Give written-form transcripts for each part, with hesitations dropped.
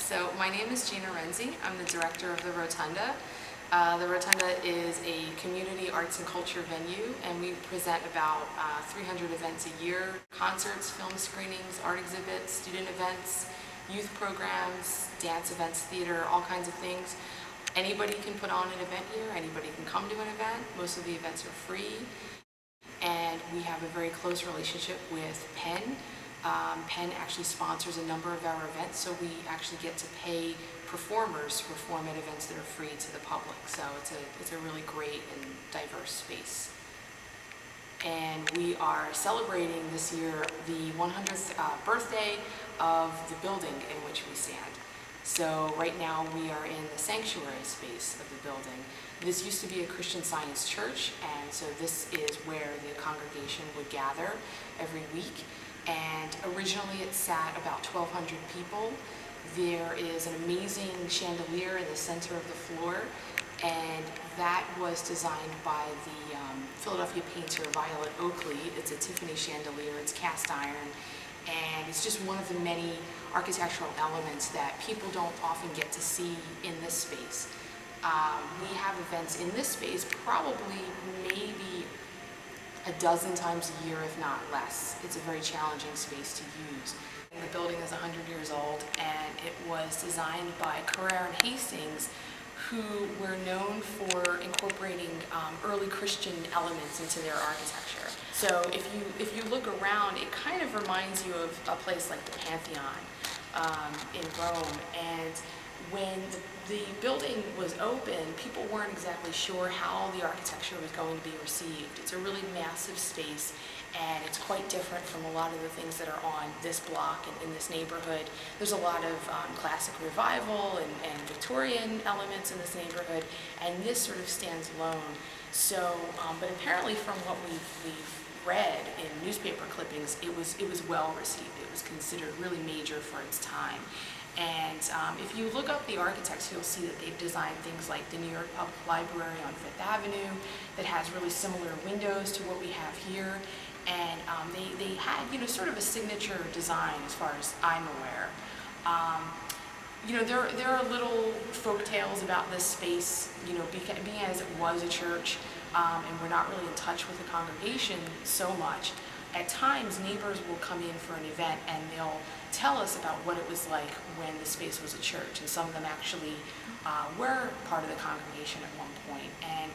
So my name is Gina Renzi. I'm the director of the Rotunda. The Rotunda is a community arts and culture venue, and we present about 300 events a year: concerts, film screenings, art exhibits, student events, youth programs, dance events, theater, all kinds of things. Anybody can put on an event here. Anybody can come to an event. Most of the events are free. And we have a very close relationship with Penn. Penn actually sponsors a number of our events, so we actually get to pay performers to perform at events that are free to the public. So it's a really great and diverse space. And we are celebrating this year the 100th birthday of the building in which we stand. So right now we are in the sanctuary space of the building. This used to be a Christian Science church, and so this is where the congregation would gather every week. And originally it sat about 1,200 people. There is an amazing chandelier in the center of the floor, and that was designed by the Philadelphia painter Violet Oakley. It's a Tiffany chandelier, it's cast iron, and it's just one of the many architectural elements that people don't often get to see in this space. We have events in this space probably maybe a dozen times a year, if not less. It's a very challenging space to use. The building is 100 years old, and it was designed by Carrere and Hastings, who were known for incorporating early Christian elements into their architecture. So if you look around, it kind of reminds you of a place like the Pantheon in Rome. And when the building was open, people weren't exactly sure how the architecture was going to be received. It's a really massive space, and it's quite different from a lot of the things that are on this block and in this neighborhood. There's a lot of classic revival and Victorian elements in this neighborhood, and this sort of stands alone. So, but apparently from what we've read in newspaper clippings, it was well received. It was considered really major for its time. And if you look up the architects, you'll see that they've designed things like the New York Public Library on Fifth Avenue that has really similar windows to what we have here. And they had, sort of a signature design as far as I'm aware. There are little folk tales about this space, being as it was a church, and we're not really in touch with the congregation so much. At times, neighbors will come in for an event and they'll tell us about what it was like when the space was a church, and some of them actually were part of the congregation at one point. And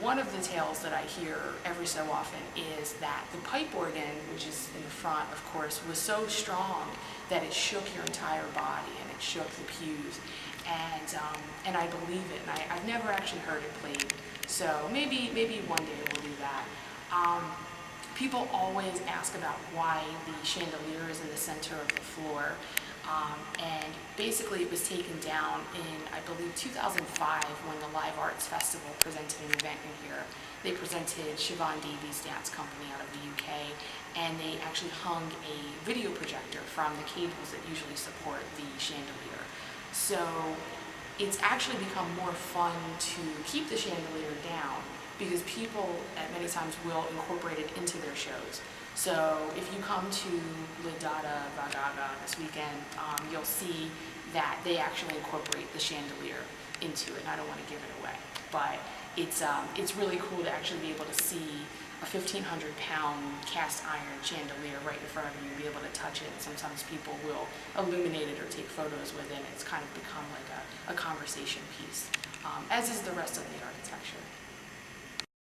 one of the tales that I hear every so often is that the pipe organ, which is in the front, of course, was so strong that it shook your entire body and it shook the pews. And I believe it, and I've never actually heard it played. So maybe one day we'll do that. People always ask about why the chandelier is in the center of the floor. And basically it was taken down in, I believe, 2005 when the Live Arts Festival presented an event in here. They presented Siobhan Davies Dance Company out of the UK, and they actually hung a video projector from the cables that usually support the chandelier. So it's actually become more fun to keep the chandelier down, because people at many times will incorporate it into their shows. So if you come to La Dada Vagaga this weekend, you'll see that they actually incorporate the chandelier into it. And I don't want to give it away, but it's really cool to actually be able to see a 1,500-pound cast iron chandelier right in front of you and be able to touch it. And sometimes people will illuminate it or take photos with it. It's kind of become like a conversation piece, as is the rest of the architecture.